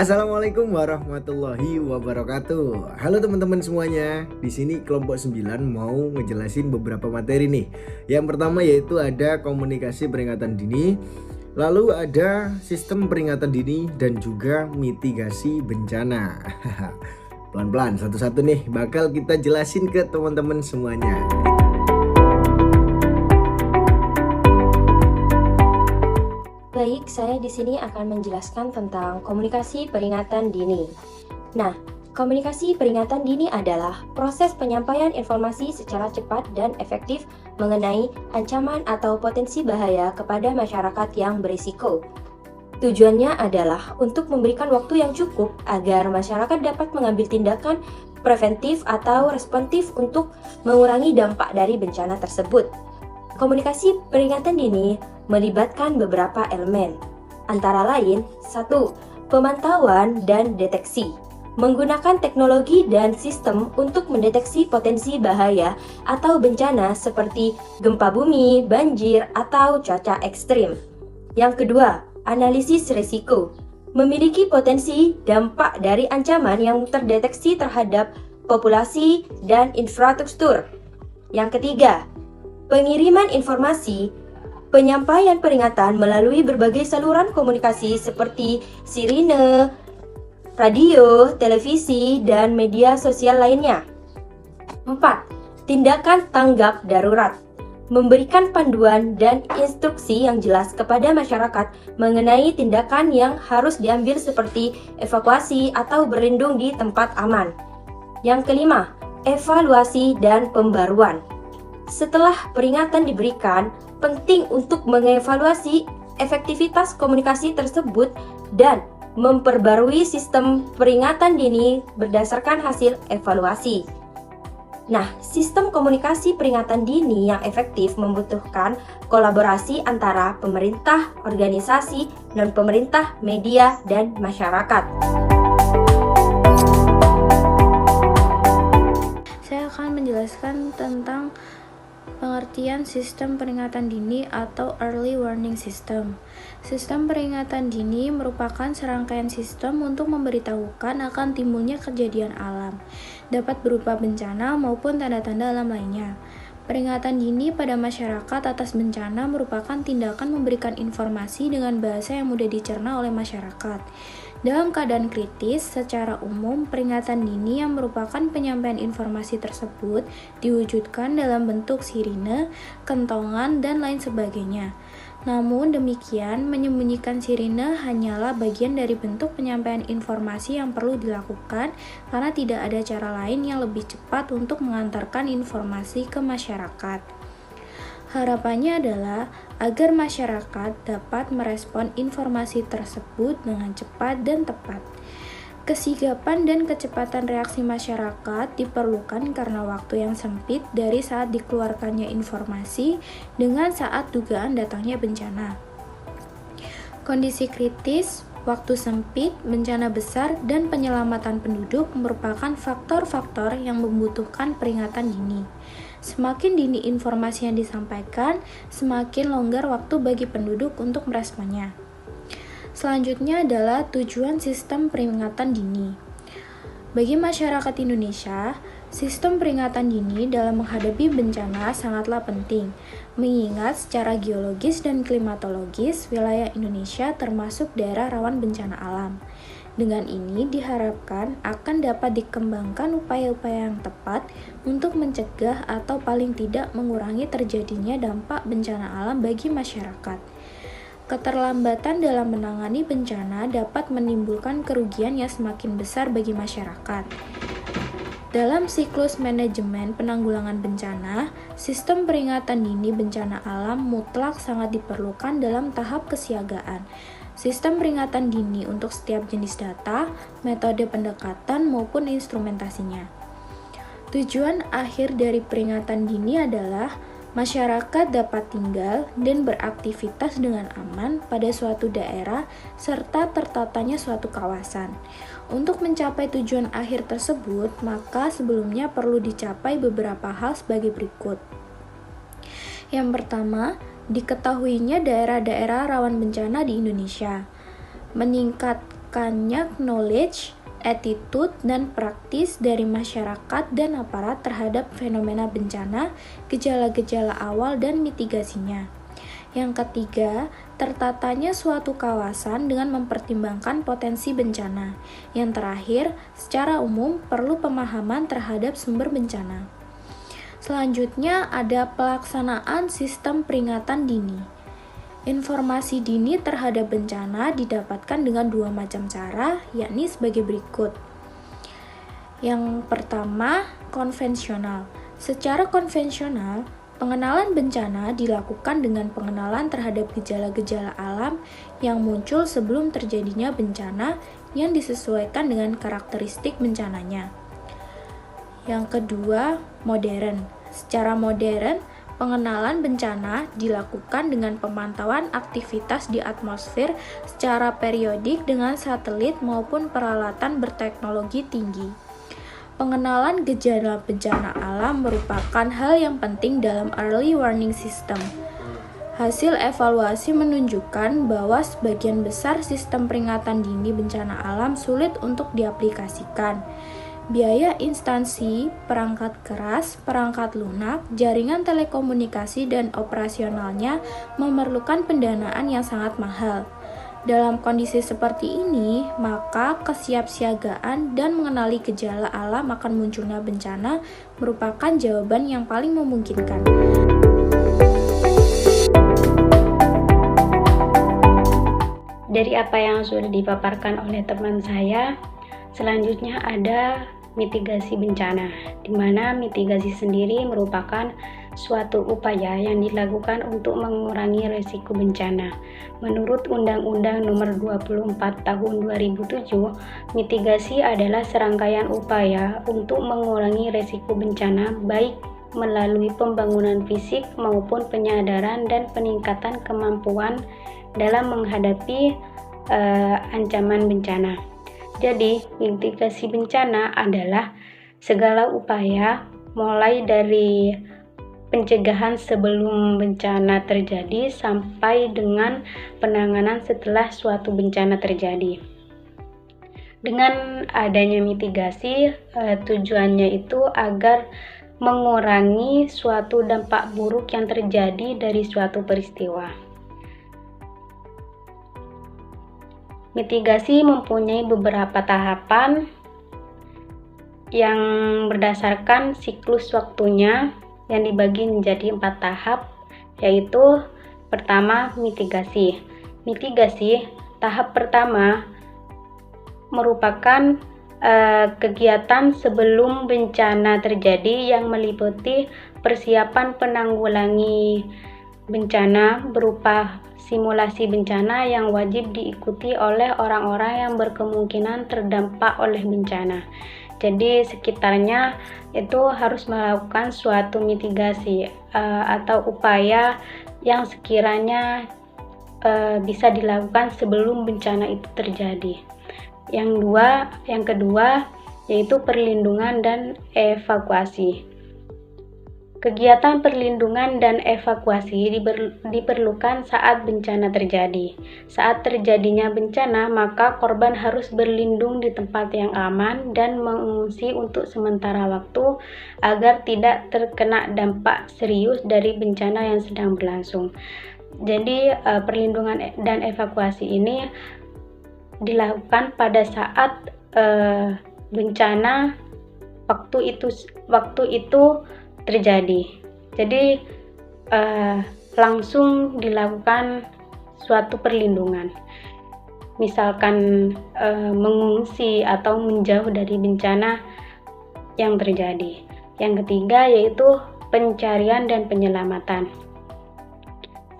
Assalamualaikum warahmatullahi wabarakatuh. Halo teman-teman semuanya. Di sini kelompok 9 mau ngejelasin beberapa materi nih. Yang pertama yaitu ada komunikasi peringatan dini, lalu ada sistem peringatan dini dan juga mitigasi bencana. Pelan-pelan satu-satu nih bakal kita jelasin ke teman-teman semuanya. Baik, saya di sini akan menjelaskan tentang komunikasi peringatan dini. Nah, komunikasi peringatan dini adalah proses penyampaian informasi secara cepat dan efektif mengenai ancaman atau potensi bahaya kepada masyarakat yang berisiko. Tujuannya adalah untuk memberikan waktu yang cukup agar masyarakat dapat mengambil tindakan preventif atau responsif untuk mengurangi dampak dari bencana tersebut. Komunikasi peringatan dini melibatkan beberapa elemen, antara lain 1. Pemantauan dan deteksi, menggunakan teknologi dan sistem untuk mendeteksi potensi bahaya atau bencana seperti gempa bumi, banjir, atau cuaca ekstrim. Yang kedua, analisis risiko, memiliki potensi dampak dari ancaman yang terdeteksi terhadap populasi dan infrastruktur. Yang ketiga, pengiriman informasi, penyampaian peringatan melalui berbagai saluran komunikasi seperti sirine, radio, televisi, dan media sosial lainnya. 4. Tindakan tanggap darurat, memberikan panduan dan instruksi yang jelas kepada masyarakat mengenai tindakan yang harus diambil seperti evakuasi atau berlindung di tempat aman. Yang kelima, evaluasi dan pembaruan. Setelah peringatan diberikan, penting untuk mengevaluasi efektivitas komunikasi tersebut dan memperbarui sistem peringatan dini berdasarkan hasil evaluasi. Nah, sistem komunikasi peringatan dini yang efektif membutuhkan kolaborasi antara pemerintah, organisasi, non-pemerintah, media, dan masyarakat. Saya akan menjelaskan tentang pengertian sistem peringatan dini atau early warning system. Sistem peringatan dini merupakan serangkaian sistem untuk memberitahukan akan timbulnya kejadian alam, dapat berupa bencana maupun tanda-tanda alam lainnya. Peringatan dini pada masyarakat atas bencana merupakan tindakan memberikan informasi dengan bahasa yang mudah dicerna oleh masyarakat. Dalam keadaan kritis, secara umum, peringatan dini yang merupakan penyampaian informasi tersebut diwujudkan dalam bentuk sirine, kentongan, dan lain sebagainya. Namun demikian, menyembunyikan sirine hanyalah bagian dari bentuk penyampaian informasi yang perlu dilakukan karena tidak ada cara lain yang lebih cepat untuk mengantarkan informasi ke masyarakat. Harapannya adalah agar masyarakat dapat merespon informasi tersebut dengan cepat dan tepat. Kesigapan dan kecepatan reaksi masyarakat diperlukan karena waktu yang sempit dari saat dikeluarkannya informasi dengan saat dugaan datangnya bencana. Kondisi kritis, waktu sempit, bencana besar, dan penyelamatan penduduk merupakan faktor-faktor yang membutuhkan peringatan dini. Semakin dini informasi yang disampaikan, semakin longgar waktu bagi penduduk untuk meresponnya. Selanjutnya adalah tujuan sistem peringatan dini. Bagi masyarakat Indonesia, sistem peringatan dini dalam menghadapi bencana sangatlah penting, mengingat secara geologis dan klimatologis wilayah Indonesia termasuk daerah rawan bencana alam. Dengan ini diharapkan akan dapat dikembangkan upaya-upaya yang tepat untuk mencegah atau paling tidak mengurangi terjadinya dampak bencana alam bagi masyarakat. Keterlambatan dalam menangani bencana dapat menimbulkan kerugian yang semakin besar bagi masyarakat. Dalam siklus manajemen penanggulangan bencana, sistem peringatan dini bencana alam mutlak sangat diperlukan dalam tahap kesiagaan. Sistem peringatan dini untuk setiap jenis data, metode pendekatan, maupun instrumentasinya. Tujuan akhir dari peringatan dini adalah masyarakat dapat tinggal dan beraktivitas dengan aman pada suatu daerah serta tertatanya suatu kawasan. Untuk mencapai tujuan akhir tersebut, maka sebelumnya perlu dicapai beberapa hal sebagai berikut. Yang pertama, diketahuinya daerah-daerah rawan bencana di Indonesia. dibutuhkannya knowledge, attitude, dan praktis dari masyarakat dan aparat terhadap fenomena bencana, gejala-gejala awal, dan mitigasinya. Yang ketiga, tertatanya suatu kawasan dengan mempertimbangkan potensi bencana. Yang terakhir, secara umum perlu pemahaman terhadap sumber bencana. Selanjutnya ada pelaksanaan sistem peringatan dini. Informasi dini terhadap bencana didapatkan dengan dua macam cara, yakni sebagai berikut. Yang pertama, konvensional. Secara konvensional, pengenalan bencana dilakukan dengan pengenalan terhadap gejala-gejala alam yang muncul sebelum terjadinya bencana yang disesuaikan dengan karakteristik bencananya. Yang kedua, modern. Secara modern, pengenalan bencana dilakukan dengan pemantauan aktivitas di atmosfer secara periodik dengan satelit maupun peralatan berteknologi tinggi. Pengenalan gejala bencana alam merupakan hal yang penting dalam early warning system. Hasil evaluasi menunjukkan bahwa sebagian besar sistem peringatan dini bencana alam sulit untuk diaplikasikan. Biaya instansi, perangkat keras, perangkat lunak, jaringan telekomunikasi, dan operasionalnya memerlukan pendanaan yang sangat mahal. Dalam kondisi seperti ini, maka kesiapsiagaan dan mengenali gejala alam akan munculnya bencana merupakan jawaban yang paling memungkinkan. Dari apa yang sudah dipaparkan oleh teman saya, selanjutnya ada mitigasi bencana, di mana mitigasi sendiri merupakan suatu upaya yang dilakukan untuk mengurangi risiko bencana. Menurut Undang-Undang Nomor 24 Tahun 2007, mitigasi adalah serangkaian upaya untuk mengurangi risiko bencana baik melalui pembangunan fisik maupun penyadaran dan peningkatan kemampuan dalam menghadapi ancaman bencana. Jadi, mitigasi bencana adalah segala upaya mulai dari pencegahan sebelum bencana terjadi sampai dengan penanganan setelah suatu bencana terjadi. Dengan adanya mitigasi, tujuannya itu agar mengurangi suatu dampak buruk yang terjadi dari suatu peristiwa. Mitigasi mempunyai beberapa tahapan yang berdasarkan siklus waktunya yang dibagi menjadi 4 tahap, yaitu pertama, mitigasi. Mitigasi tahap pertama merupakan kegiatan sebelum bencana terjadi yang meliputi persiapan penanggulangi bencana berupa simulasi bencana yang wajib diikuti oleh orang-orang yang berkemungkinan terdampak oleh bencana. Jadi sekitarnya itu harus melakukan suatu mitigasi atau upaya yang sekiranya bisa dilakukan sebelum bencana itu terjadi. Yang kedua yaitu perlindungan dan evakuasi. Kegiatan perlindungan dan evakuasi diperlukan saat bencana terjadi. Saat terjadinya bencana, maka korban harus berlindung di tempat yang aman dan mengungsi untuk sementara waktu agar tidak terkena dampak serius dari bencana yang sedang berlangsung. Jadi, perlindungan dan evakuasi ini dilakukan pada saat bencana waktu itu terjadi. Jadi langsung dilakukan suatu perlindungan, misalkan mengungsi atau menjauh dari bencana yang terjadi. Yang ketiga yaitu pencarian dan penyelamatan.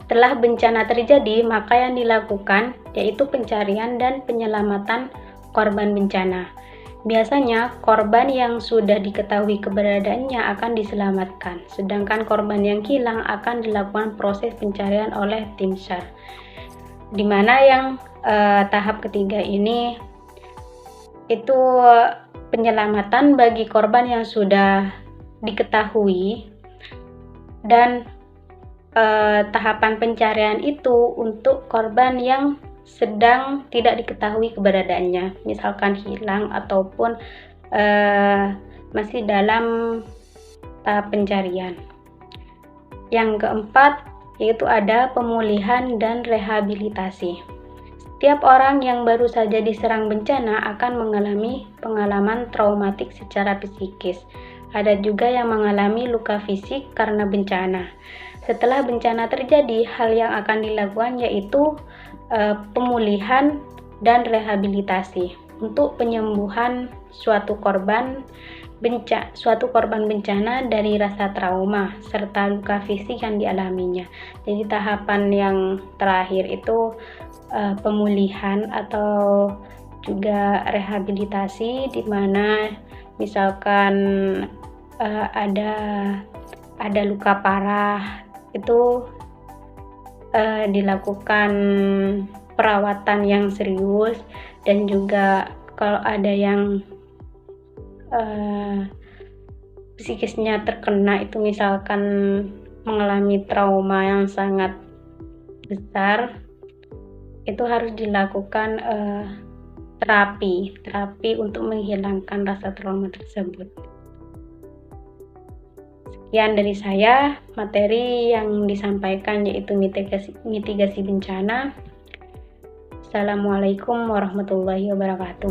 Setelah bencana terjadi, maka yang dilakukan yaitu pencarian dan penyelamatan korban bencana. Biasanya korban yang sudah diketahui keberadaannya akan diselamatkan, sedangkan korban yang hilang akan dilakukan proses pencarian oleh tim SAR. Di mana yang tahap ketiga ini itu penyelamatan bagi korban yang sudah diketahui, dan tahapan pencarian itu untuk korban yang sedang tidak diketahui keberadaannya, misalkan hilang ataupun masih dalam tahap pencarian. Yang keempat yaitu ada pemulihan dan rehabilitasi. Setiap orang yang baru saja diserang bencana akan mengalami pengalaman traumatik secara psikis. Ada juga yang mengalami luka fisik karena bencana. Setelah bencana terjadi, hal yang akan dilakukan yaitu pemulihan dan rehabilitasi untuk penyembuhan suatu korban bencana dari rasa trauma serta luka fisik yang dialaminya. Jadi tahapan yang terakhir itu pemulihan atau juga rehabilitasi, di mana misalkan ada luka parah, itu dilakukan perawatan yang serius, dan juga kalau ada yang psikisnya terkena, itu misalkan mengalami trauma yang sangat besar, itu harus dilakukan terapi untuk menghilangkan rasa trauma tersebut. Sekian dari saya, materi yang disampaikan yaitu mitigasi bencana. Assalamualaikum warahmatullahi wabarakatuh.